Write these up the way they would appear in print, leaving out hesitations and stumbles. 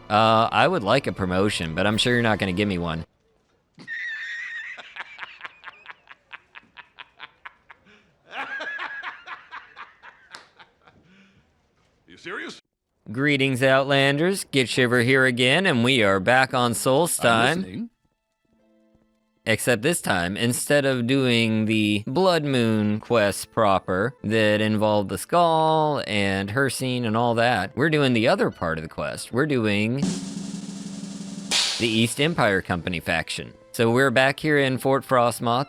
I would like a promotion, but I'm sure you're not gonna give me one. You serious? Greetings, Outlanders. Gitshiver here again, and we are back on Solstheim. Listening. Except this time, instead of doing the Bloodmoon quest proper that involved the skull and Hersine and all that, we're doing the other part of the quest. We're doing the East Empire Company faction. So we're back here in Fort Frostmoth.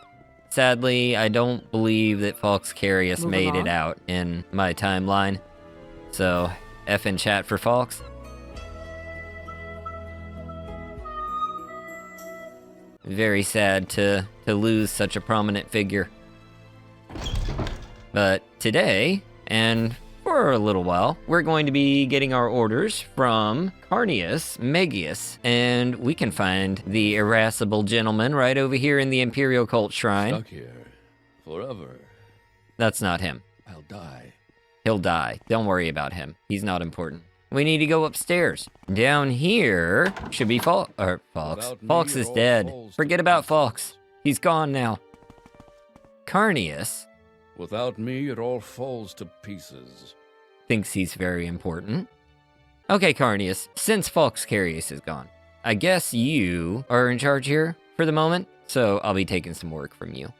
Sadly, I don't believe that Fox Carius made it out in my timeline. So, F in chat for Fox. Very sad to lose such a prominent figure. But today, and for a little while, we're going to be getting our orders from Carnius Megius, and we can find the irascible gentleman right over here in the Imperial Cult Shrine. Stuck here. Forever. That's not him. I'll die. He'll die. Don't worry about him. He's not important. We need to go upstairs. Down here should be Fox. Fox is dead. Forget about Fox. He's gone now. Carnius Without me, it all falls to pieces. thinks he's very important. Okay, Carnius, since Fox Carius is gone, I guess you are in charge here for the moment, so I'll be taking some work from you.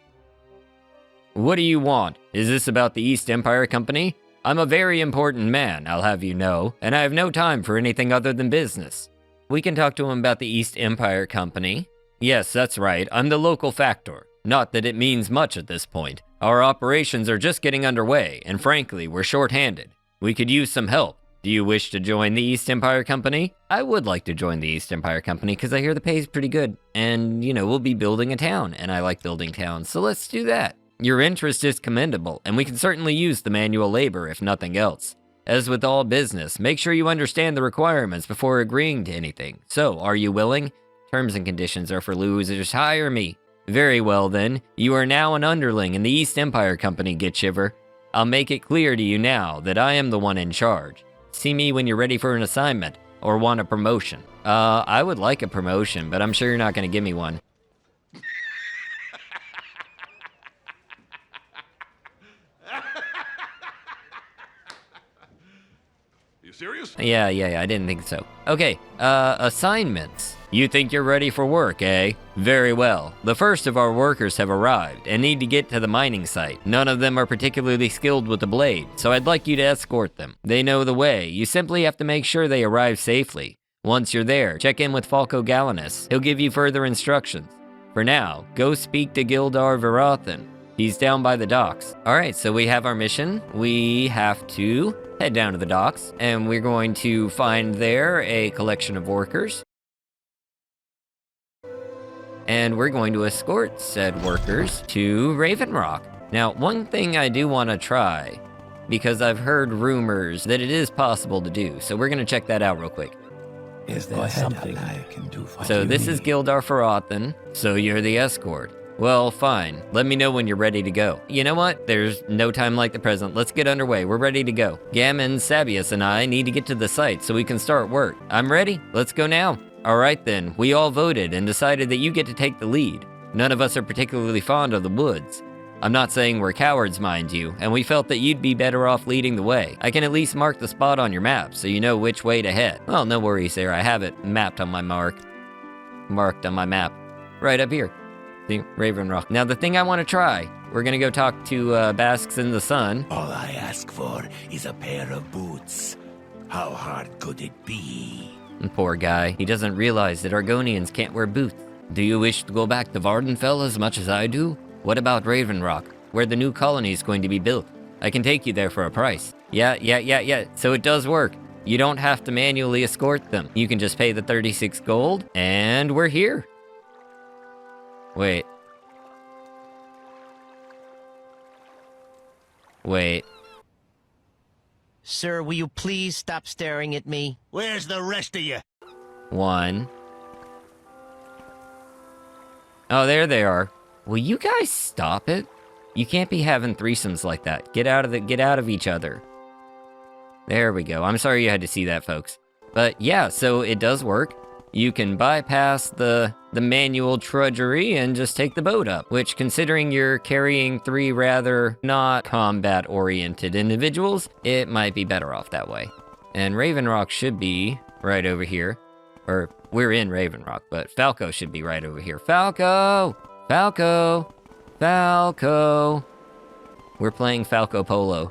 What do you want? Is this about the East Empire Company? I'm a very important man, I'll have you know, and I have no time for anything other than business. We can talk to him about the East Empire Company. Yes, that's right, I'm the local factor. Not that it means much at this point. Our operations are just getting underway, and frankly, we're short-handed. We could use some help. Do you wish to join the East Empire Company? I would like to join the East Empire Company because I hear the pay is pretty good. And, you know, we'll be building a town, and I like building towns, so let's do that. Your interest is commendable, and we can certainly use the manual labor if nothing else. As with all business, make sure you understand the requirements before agreeing to anything. So, are you willing? Terms and conditions are for losers. Hire me. Very well then, you are now an underling in the East Empire Company, Gitshiver. I'll make it clear to you now that I am the one in charge. See me when you're ready for an assignment, or want a promotion. I would like a promotion, but I'm sure you're not gonna give me one. You serious? Yeah, I didn't think so. Okay, assignments. You think you're ready for work, eh? Very well. The first of our workers have arrived and need to get to the mining site. None of them are particularly skilled with the blade, so I'd like you to escort them. They know the way. You simply have to make sure they arrive safely. Once you're there, check in with Falco Gallinus. He'll give you further instructions. For now, go speak to Gildar Virathan. He's down by the docks. Alright, so we have our mission. We have to head down to the docks, and we're going to find there a collection of workers. And we're going to escort said workers to Raven Rock. Now, one thing I do want to try, because I've heard rumors that it is possible to do, so we're going to check that out real quick. Is there something I can do for you? So this is Gildar Farathan, so you're the escort. Well, fine. Let me know when you're ready to go. You know what? There's no time like the present. Let's get underway. We're ready to go. Gammon, Sabius, and I need to get to the site so we can start work. I'm ready. Let's go now. Alright then, we all voted and decided that you get to take the lead. None of us are particularly fond of the woods. I'm not saying we're cowards, mind you, and we felt that you'd be better off leading the way. I can at least mark the spot on your map so you know which way to head. Well, no worries there, I have it mapped on my marked on my map. Right up here. See, Raven Rock. Now the thing I want to try, we're gonna go talk to Basques in the Sun. All I ask for is a pair of boots. How hard could it be? Poor guy, he doesn't realize that Argonians can't wear boots. Do you wish to go back to Vardenfell as much as I do? What about Raven Rock, where the new colony is going to be built? I can take you there for a price. Yeah, so it does work. You don't have to manually escort them. You can just pay the 36 gold, and we're here. Wait. Sir, will you please stop staring at me? Where's the rest of you? 1. Oh, there they are. Will you guys stop it? You can't be having threesomes like that. Get out of each other. There we go. I'm sorry you had to see that, folks. But yeah, so it does work. You can bypass the manual trudgery and just take the boat up, which, considering you're carrying 3 rather not combat-oriented individuals, it might be better off that way. And Raven Rock should be right over here. Or, we're in Raven Rock, but Falco should be right over here. Falco! Falco! Falco! We're playing Falco Polo.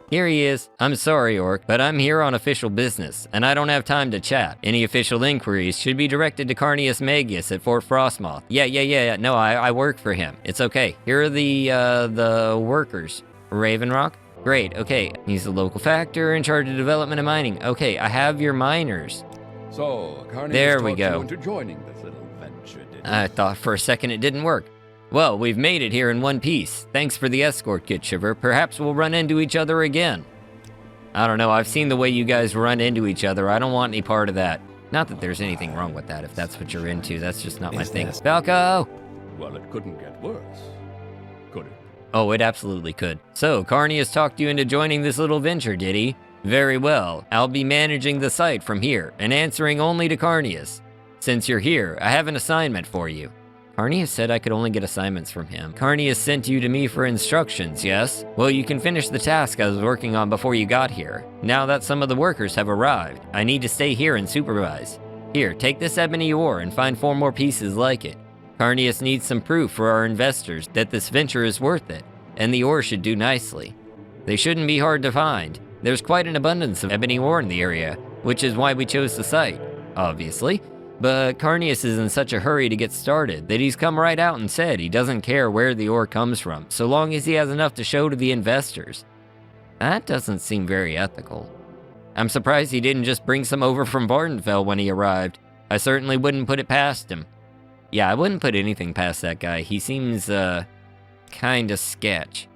Here he is. I'm sorry, Orc, but I'm here on official business, and I don't have time to chat. Any official inquiries should be directed to Carnius Magius at Fort Frostmoth. Yeah. No, I work for him. It's okay. Here are the workers. Raven Rock? Great, okay. He's the local factor in charge of development and mining. Okay, I have your miners. So, Carnius There we talked go. you into joining this little venture, did he? I thought for a second it didn't work. Well, we've made it here in one piece. Thanks for the escort, Gitshiver. Perhaps we'll run into each other again. I don't know, I've seen the way you guys run into each other. I don't want any part of that. Not that there's anything wrong with that, if that's what you're into. That's just not my thing. Falco! Well, it couldn't get worse, could it? Oh, it absolutely could. So, Carnius talked you into joining this little venture, did he? Very well. I'll be managing the site from here, and answering only to Carnius. Since you're here, I have an assignment for you. Carnius said I could only get assignments from him. Carnius sent you to me for instructions, yes? Well, you can finish the task I was working on before you got here. Now that some of the workers have arrived, I need to stay here and supervise. Here, take this ebony ore and find 4 more pieces like it. Carnius needs some proof for our investors that this venture is worth it, and the ore should do nicely. They shouldn't be hard to find. There's quite an abundance of ebony ore in the area, which is why we chose the site, obviously. But Carnius is in such a hurry to get started that he's come right out and said he doesn't care where the ore comes from, so long as he has enough to show to the investors. That doesn't seem very ethical. I'm surprised he didn't just bring some over from Vardenfell when he arrived. I certainly wouldn't put it past him. Yeah, I wouldn't put anything past that guy. He seems, kinda sketch.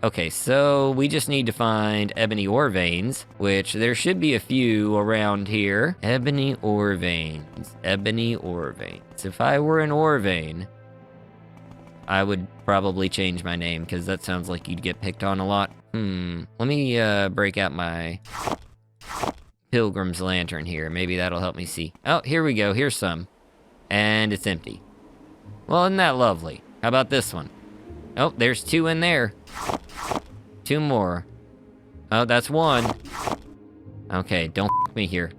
Okay, so we just need to find ebony ore veins, which there should be a few around here. Ebony ore veins. Ebony ore veins. If I were an ore vein, I would probably change my name, because that sounds like you'd get picked on a lot. Let me break out my Pilgrim's Lantern here. Maybe that'll help me see. Oh, here we go. Here's some. And it's empty. Well, isn't that lovely? How about this one? Oh, there's 2 in there. 2 more. Oh, that's 1. Okay, don't f me here.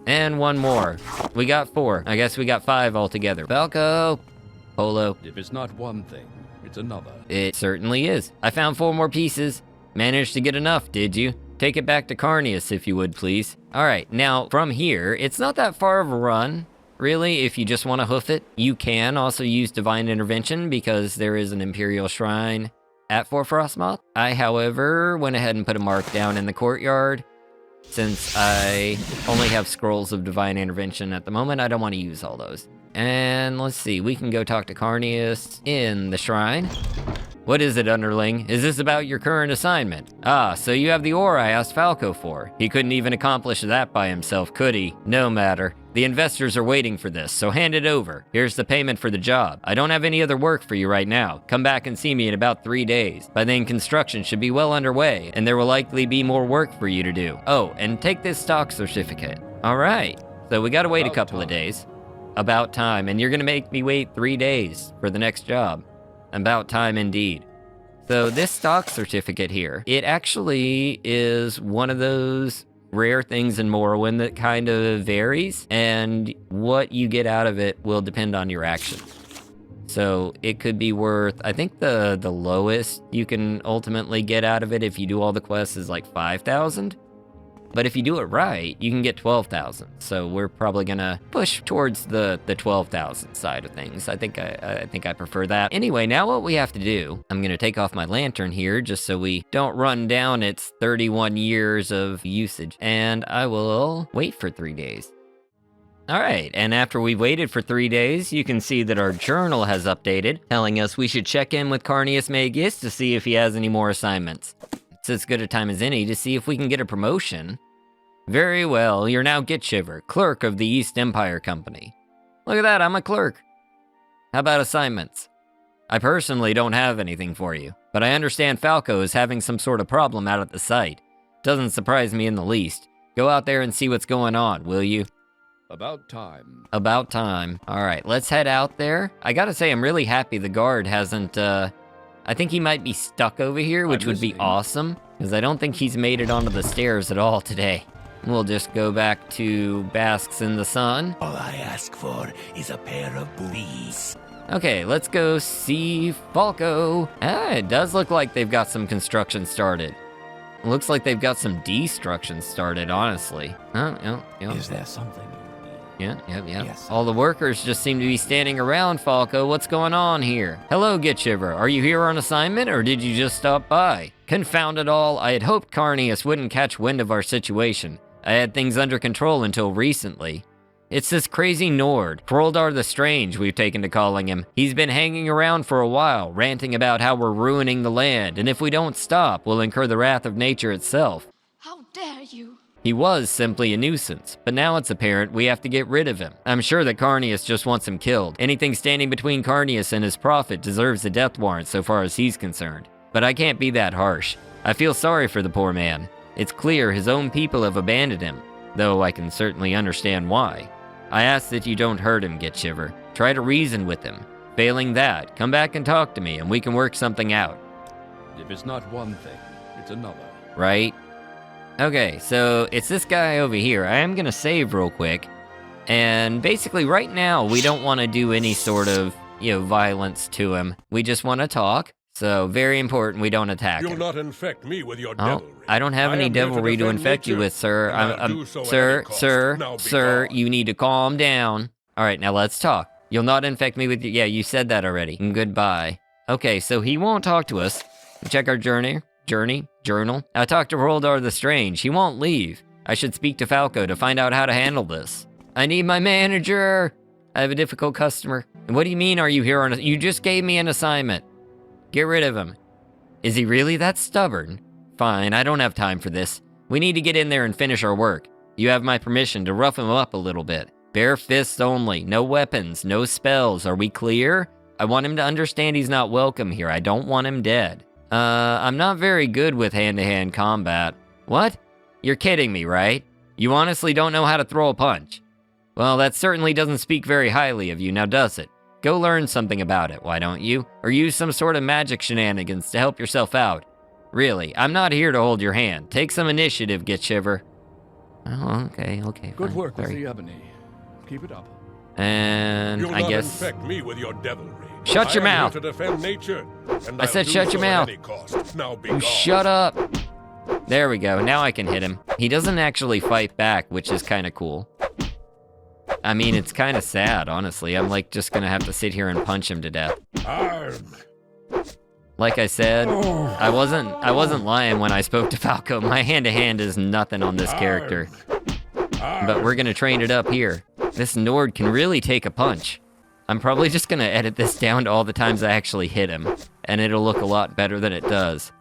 And 1 more. We got 4. I guess we got 5 altogether. Falco! Polo. If it's not one thing, it's another. It certainly is. I found 4 more pieces. Managed to get enough, did you? Take it back to Carnius, if you would, please. Alright, now, from here, it's not that far of a run. Really, if you just want to hoof it. You can also use Divine Intervention because there is an Imperial Shrine at Fort Frostmoth. I, however, went ahead and put a mark down in the courtyard. Since I only have scrolls of Divine Intervention at the moment, I don't want to use all those. And let's see, we can go talk to Carnius in the shrine. What is it, underling? Is this about your current assignment? Ah, so you have the ore I asked Falco for. He couldn't even accomplish that by himself, could he? No matter. The investors are waiting for this, so hand it over. Here's the payment for the job. I don't have any other work for you right now. Come back and see me in about 3 days. By then, construction should be well underway, and there will likely be more work for you to do. Oh, and take this stock certificate. All right. So we gotta wait a couple of days. About time, and you're gonna make me wait 3 days for the next job. About time indeed. So this stock certificate here, it actually is one of those rare things in Morrowind that kind of varies, and what you get out of it will depend on your actions. So it could be worth, I think the lowest you can ultimately get out of it if you do all the quests is like 5,000. But if you do it right, you can get 12,000. So we're probably gonna push towards the 12,000 side of things. I think I prefer that. Anyway, now what we have to do, I'm gonna take off my lantern here just so we don't run down its 31 years of usage. And I will wait for 3 days. All right, and after we've waited for 3 days, you can see that our journal has updated, telling us we should check in with Carnius Magius to see if he has any more assignments. It's as good a time as any to see if we can get a promotion. Very well, you're now Gitshiver, clerk of the East Empire Company. Look at that, I'm a clerk. How about assignments? I personally don't have anything for you, but I understand Falco is having some sort of problem out at the site. Doesn't surprise me in the least. Go Go out there and see what's going on, will you? About time. About time. All right, let's head out there. I gotta say, I'm really happy the guard hasn't, I think he might be stuck over here, which would be awesome, because I don't think he's made it onto the stairs at all today. We'll just go back to basks in the sun. All I ask for is a pair of boots. Okay, let's go see Falco. Ah, it does look like they've got some construction started. Looks like they've got some destruction started, honestly. Oh, yeah. Is there something? Yeah. Yes. All the workers just seem to be standing around, Falco. What's going on here? Hello, Gitshiver. Are you here on assignment, or did you just stop by? Confound it all, I had hoped Carnius wouldn't catch wind of our situation. I had things under control until recently. It's this crazy Nord, Hroldar the Strange, we've taken to calling him. He's been hanging around for a while, ranting about how we're ruining the land, and if we don't stop, we'll incur the wrath of nature itself. How dare you? He was simply a nuisance, but now it's apparent we have to get rid of him. I'm sure that Carnius just wants him killed. Anything standing between Carnius and his prophet deserves a death warrant so far as he's concerned. But I can't be that harsh. I feel sorry for the poor man. It's clear his own people have abandoned him, though I can certainly understand why. I ask that you don't hurt him, Gitshiver. Try to reason with him. Failing that, come back and talk to me and we can work something out. If it's not one thing, it's another. Right? Okay, so it's this guy over here. I am gonna save real quick. And basically right now, we don't want to do any sort of, violence to him. We just want to talk. So very important we don't attack You'll him. not infect me with your devilry. I don't have any am here devilry to defend infect you nature, with, sir. and I'll do so at Sir, any cost. Now be sir, gone. you need to calm down. All right, now let's talk. You'll not infect me with yeah, you said that already. Goodbye. Okay, so he won't talk to us. Check our journal. I talked to Hroldar the Strange. He won't leave. I should speak to Falco to find out how to handle this. I need my manager. I have a difficult customer. What do you mean, are you here on you just gave me an assignment. Get rid of him. Is he really that stubborn? Fine, I don't have time for this. We need to get in there and finish our work. You have my permission to rough him up a little bit. Bare fists only, no weapons, no spells. Are we clear? I want him to understand he's not welcome here. I don't want him dead. I'm not very good with hand-to-hand combat. What? You're kidding me, right? You honestly don't know how to throw a punch. Well, that certainly doesn't speak very highly of you, now does it? Go learn something about it, why don't you? Or use some sort of magic shenanigans to help yourself out. Really, I'm not here to hold your hand. Take some initiative, Gitshiver. Oh, okay. Good fine, work with sorry. the ebony. Keep it up. And You'll I not guess... infect me with your devilry. Shut your I am mouth. here to defend nature, and I said I'll do shut your so at mouth. any cost. Now be You gone. shut up. There we go, now I can hit him. He doesn't actually fight back, which is kind of cool. I mean, it's kind of sad, honestly. I'm like just gonna have to sit here and punch him to death. Arg. Like I said, I wasn't lying when I spoke to Falco. My hand-to-hand is nothing on this character. But we're gonna train it up here. This Nord can really take a punch. I'm probably just gonna edit this down to all the times I actually hit him, and it'll look a lot better than it does.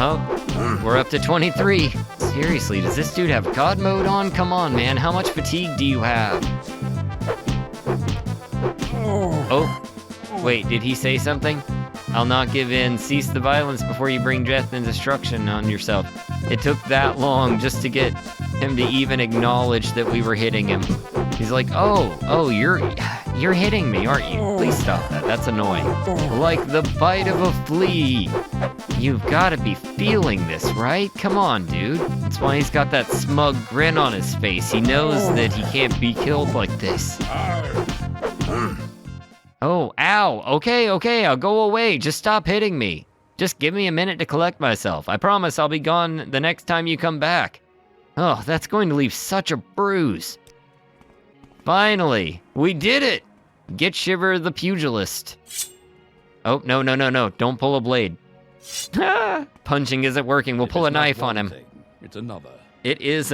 Oh, we're up to 23. Seriously, does this dude have God mode on? Come on, man. How much fatigue do you have? Oh, wait, did he say something? I'll not give in. Cease the violence before you bring death and destruction on yourself. It took that long just to get him to even acknowledge that we were hitting him. He's like, oh, you're hitting me, aren't you? Please stop that. That's annoying. Like the bite of a flea. You've got to be feeling this, right? Come on, dude. That's why he's got that smug grin on his face. He knows that he can't be killed like this. Oh, ow. Okay, I'll go away. Just stop hitting me. Just give me a minute to collect myself. I promise I'll be gone the next time you come back. Oh, that's going to leave such a bruise. Finally, we did it! Gitshiver the pugilist. Oh, no, don't pull a blade. Ah, punching isn't working, we'll If pull a it's not knife on one him. thing, it's another. It is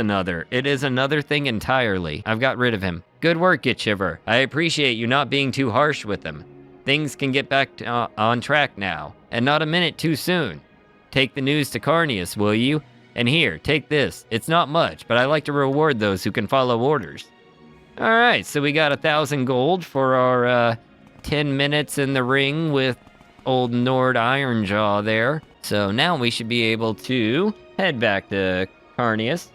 another thing entirely. I've got rid of him. Good work, Gitshiver. I appreciate you not being too harsh with him. Things can get back on track now, and not a minute too soon. Take the news to Carnius, will you? And here, take this. It's not much, but I like to reward those who can follow orders. All right, so we got 1,000 gold for our 10 minutes in the ring with old Nord Ironjaw there. So now we should be able to head back to Carnius.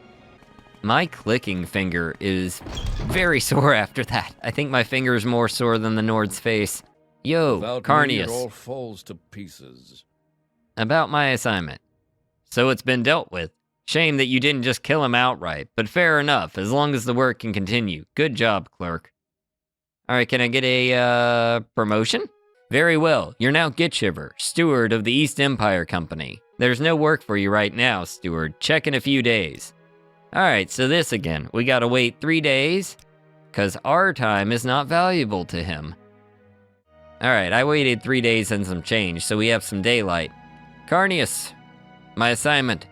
My clicking finger is very sore after that. I think my finger is more sore than the Nord's face. Yo, Without me, it Carnius, all falls to pieces. about my assignment. So it's been dealt with. Shame that you didn't just kill him outright, but fair enough, as long as the work can continue. Good job, clerk. Alright, can I get a, promotion? Very well, you're now Gitshiver, steward of the East Empire Company. There's no work for you right now, steward. Check in a few days. Alright, so this again. We gotta wait 3 days, because our time is not valuable to him. Alright, I waited 3 days and some change, so we have some daylight. Carnius, my assignment.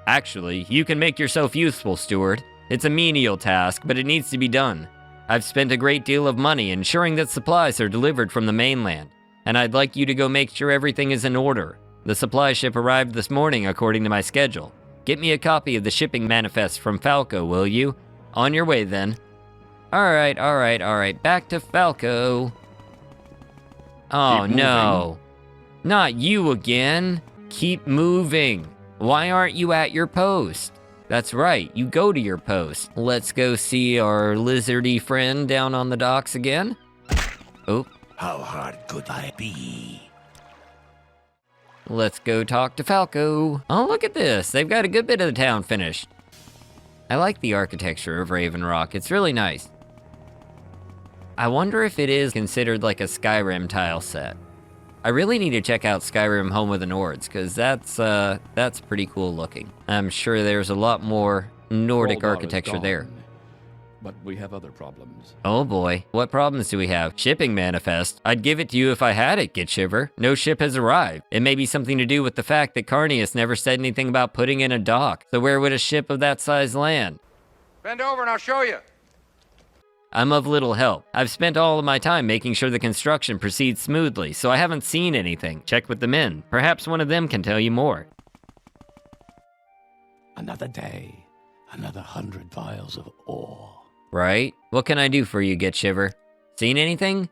Actually, you can make yourself useful, steward. It's a menial task, but it needs to be done. I've spent a great deal of money ensuring that supplies are delivered from the mainland, and I'd like you to go make sure everything is in order. The supply ship arrived this morning according to my schedule. Get me a copy of the shipping manifest from Falco, will you? On your way then. Alright, back to Falco. Oh no. Not you again. Keep moving. Why aren't you at your post? That's right, you go to your post. Let's go see our lizardy friend down on the docks again. Oh. How hard could I be? Let's go talk to Falco. Oh, look at this. They've got a good bit of the town finished. I like the architecture of Raven Rock. It's really nice. I wonder if it is considered like a Skyrim tile set. I really need to check out Skyrim Home of the Nords, because that's pretty cool looking. I'm sure there's a lot more Nordic Goldar is architecture there. gone, But we have other problems. Oh boy, what problems do we have? Shipping manifest. I'd give it to you if I had it, Gitshiver. No ship has arrived. It may be something to do with the fact that Carnius never said anything about putting in a dock. So where would a ship of that size land? Bend over and I'll show you. I'm of little help. I've spent all of my time making sure the construction proceeds smoothly, so I haven't seen anything. Check with the men. Perhaps one of them can tell you more. Another day, another 100 vials of ore. Right? What can I do for you, Gitshiver? Seen anything?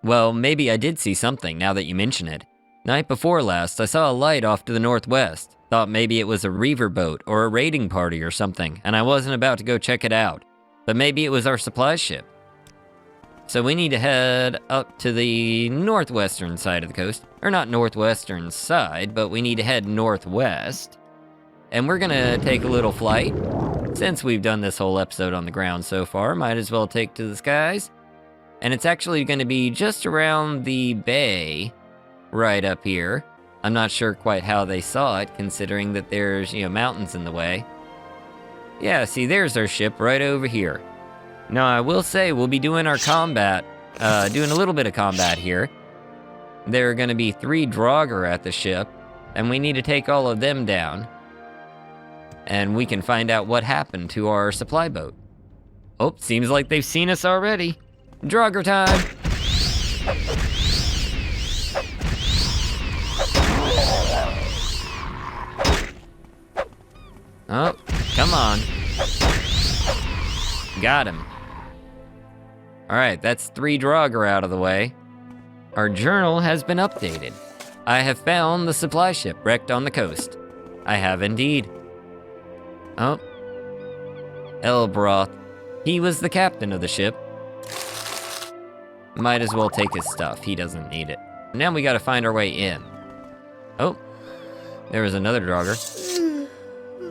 Well, maybe I did see something now that you mention it. Night before last, I saw a light off to the northwest. Thought maybe it was a reaver boat or a raiding party or something, and I wasn't about to go check it out. But maybe it was our supply ship. So we need to head up to the northwestern side of the coast. Or not northwestern side, but we need to head northwest. And we're gonna take a little flight. Since we've done this whole episode on the ground so far, might as well take to the skies. And it's actually gonna be just around the bay, right up here. I'm not sure quite how they saw it, considering that there's, mountains in the way. Yeah, see, there's our ship right over here. Now, I will say we'll be doing our combat, doing a little bit of combat here. There are gonna be 3 Draugr at the ship, and we need to take all of them down. And we can find out what happened to our supply boat. Oh, seems like they've seen us already. Draugr time! Oh, come on. Got him. Alright, that's 3 Draugr out of the way. Our journal has been updated. I have found the supply ship wrecked on the coast. I have indeed. Oh. Elbroth. He was the captain of the ship. Might as well take his stuff. He doesn't need it. Now we gotta find our way in. Oh. There was another Draugr.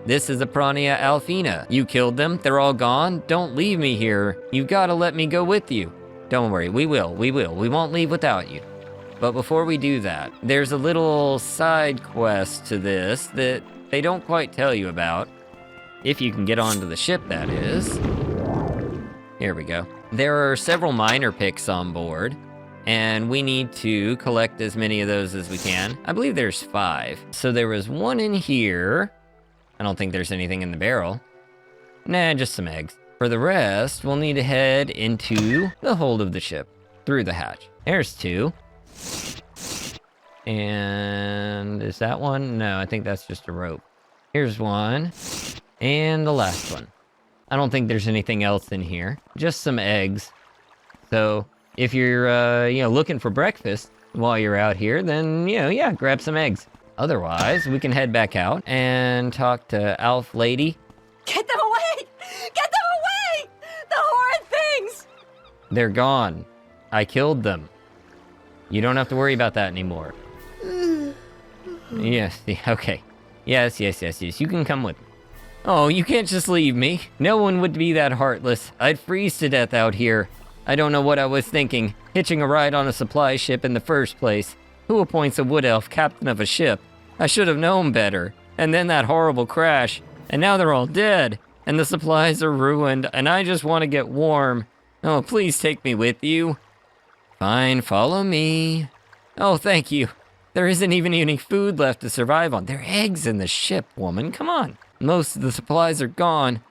This is a Prania Alfina. You killed them. They're all gone. Don't leave me here. You've gotta let me go with you. Don't worry. We will. We won't leave without you. But before we do that, there's a little side quest to this that they don't quite tell you about. If you can get onto the ship, that is. Here we go. There are several minor picks on board, and we need to collect as many of those as we can. I believe there's 5. So there was 1 in here. I don't think there's anything in the barrel. Nah, just some eggs. For the rest, we'll need to head into the hold of the ship, through the hatch. There's 2. And is that one? No, I think that's just a rope. Here's 1, and the last one. I don't think there's anything else in here. Just some eggs. So, if you're, looking for breakfast while you're out here, then, yeah, grab some eggs. Otherwise, we can head back out and talk to Alf Lady. Get them away! Get them away! The horrid things! They're gone. I killed them. You don't have to worry about that anymore. Yes, okay. Yes, you can come with me. Oh, you can't just leave me. No one would be that heartless. I'd freeze to death out here. I don't know what I was thinking, hitching a ride on a supply ship in the first place. Who appoints a wood elf captain of a ship? I should have known better. And then that horrible crash. And now they're all dead. And the supplies are ruined, and I just want to get warm. Oh, please take me with you. Fine, follow me. Oh, thank you. There isn't even any food left to survive on. There are eggs in the ship, woman. Come on. Most of the supplies are gone.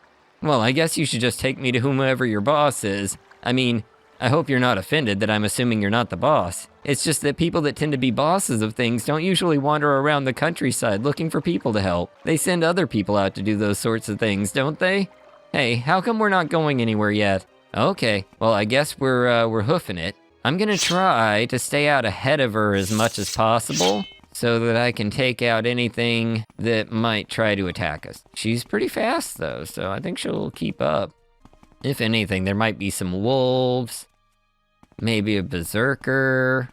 Well, I guess you should just take me to whomever your boss is. I mean, I hope you're not offended that I'm assuming you're not the boss. It's just that people that tend to be bosses of things don't usually wander around the countryside looking for people to help. They send other people out to do those sorts of things, don't they? Hey, how come we're not going anywhere yet? Okay, well, I guess we're hoofing it. I'm gonna try to stay out ahead of her as much as possible so that I can take out anything that might try to attack us. She's pretty fast though, so I think she'll keep up. If anything, there might be some wolves, maybe a berserker,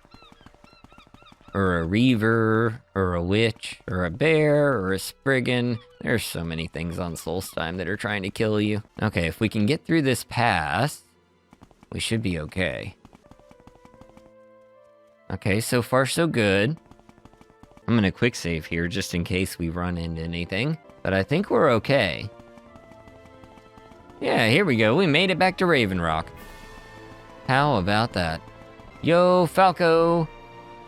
or a reaver, or a witch, or a bear, or a spriggan. There's so many things on Solstheim that are trying to kill you. Okay, if we can get through this pass, we should be okay. Okay, so far so good. I'm gonna quick save here just in case we run into anything, but I think we're okay. Yeah, here we go. We made it back to Raven Rock. How about that? Yo, Falco!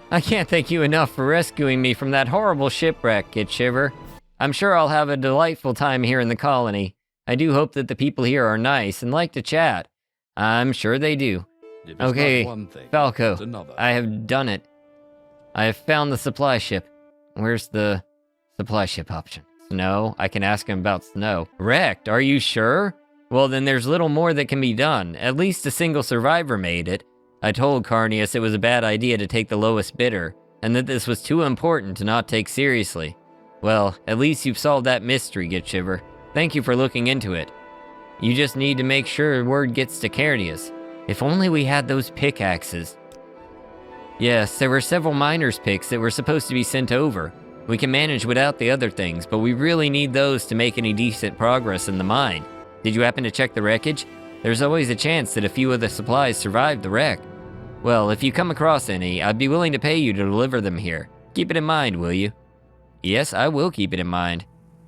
I can't thank you enough for rescuing me from that horrible shipwreck, Gitshiver. I'm sure I'll have a delightful time here in the colony. I do hope that the people here are nice and like to chat. I'm sure they do. If it's Okay, not one thing, Falco, it's another. I have done it. I have found the supply ship. Where's the supply ship option? Snow? I can ask him about Snow. Wrecked, are you sure? Well, then there's little more that can be done. At least a single survivor made it. I told Carnius it was a bad idea to take the lowest bidder, and that this was too important to not take seriously. Well, at least you've solved that mystery, Gitshiver. Thank you for looking into it. You just need to make sure word gets to Carnius. If only we had those pickaxes. Yes, there were several miners' picks that were supposed to be sent over. We can manage without the other things, but we really need those to make any decent progress in the mine. Did you happen to check the wreckage? There's always a chance that a few of the supplies survived the wreck. Well, if you come across any, I'd be willing to pay you to deliver them here. Keep it in mind, will you? Yes, I will keep it in mind.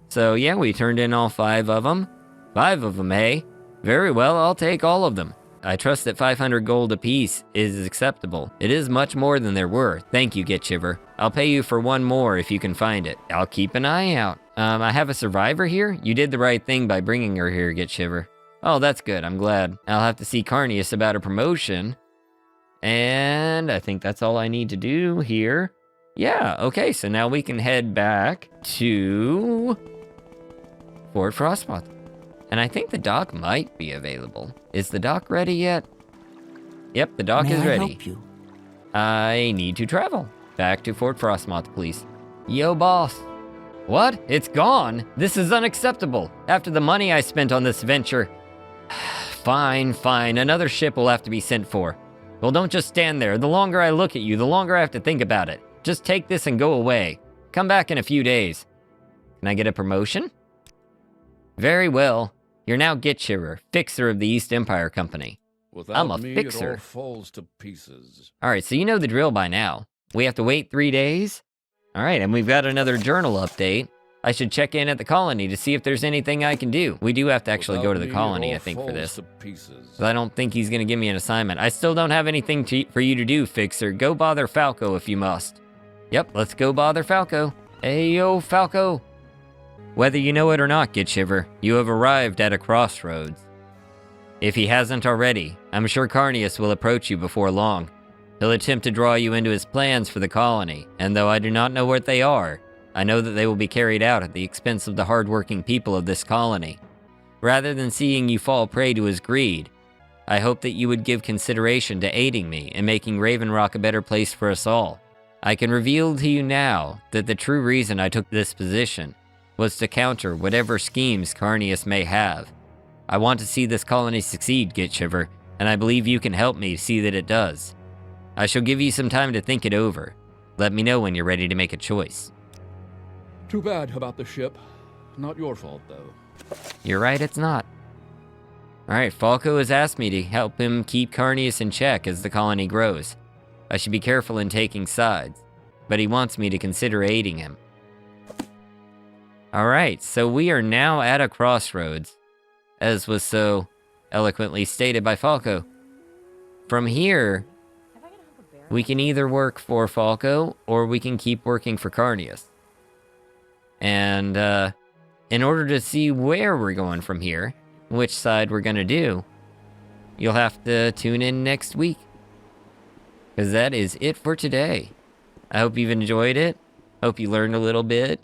So yeah, we turned in all 5 of them. 5 of them, hey? Very well, I'll take all of them. I trust that 500 gold apiece is acceptable. It is much more than they're worth. Thank you, Gitshiver. I'll pay you for 1 more if you can find it. I'll keep an eye out. I have a survivor here? You did the right thing by bringing her here, Gitshiver. Oh, that's good. I'm glad. I'll have to see Carnius about a promotion. And I think that's all I need to do here. Yeah, okay, so now we can head back to Fort Frostmoth. And I think the dock might be available. Is the dock ready yet? Yep, the dock is ready. Help you? I need to travel. Back to Fort Frostmoth, please. Yo, boss. What? It's gone? This is unacceptable. After the money I spent on this venture. Fine. Another ship will have to be sent for. Well, don't just stand there. The longer I look at you, the longer I have to think about it. Just take this and go away. Come back in a few days. Can I get a promotion? Very well. You're now Gitshiver, fixer of the East Empire Company. Without I'm a me, fixer. It all falls to pieces. Alright, so you know the drill by now. We have to wait 3 days? Alright, and we've got another journal update. I should check in at the colony to see if there's anything I can do. We do have to actually go to the Without me, colony, it all I think, for falls this. to pieces. But I don't think he's gonna give me an assignment. I still don't have anything for you to do, Fixer. Go bother Falco if you must. Yep, let's go bother Falco. Hey, yo, Falco. Whether you know it or not, Gitshiver, you have arrived at a crossroads. If he hasn't already, I'm sure Carnius will approach you before long. He'll attempt to draw you into his plans for the colony, and though I do not know what they are, I know that they will be carried out at the expense of the hard-working people of this colony. Rather than seeing you fall prey to his greed, I hope that you would give consideration to aiding me in making Raven Rock a better place for us all. I can reveal to you now that the true reason I took this position was to counter whatever schemes Carnius may have. I want to see this colony succeed, Gitshiver, and I believe you can help me see that it does. I shall give you some time to think it over. Let me know when you're ready to make a choice. Too bad about the ship. Not your fault, though. You're right, it's not. Alright, Falco has asked me to help him keep Carnius in check as the colony grows. I should be careful in taking sides, but he wants me to consider aiding him. Alright, so we are now at a crossroads, as was so eloquently stated by Falco. From here, we can either work for Falco, or we can keep working for Carnius. And, in order to see where we're going from here, which side we're gonna do, you'll have to tune in next week. Because that is it for today. I hope you've enjoyed it. Hope you learned a little bit.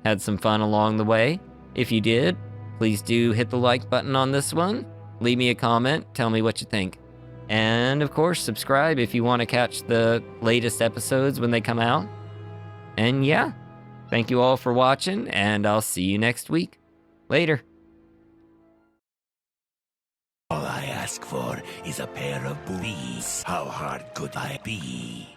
Had some fun along the way. If you did, please do hit the like button on this one. Leave me a comment. Tell me what you think. And of course, subscribe if you want to catch the latest episodes when they come out. And yeah, thank you all for watching, and I'll see you next week. Later. All I ask for is a pair of boots. How hard could I be?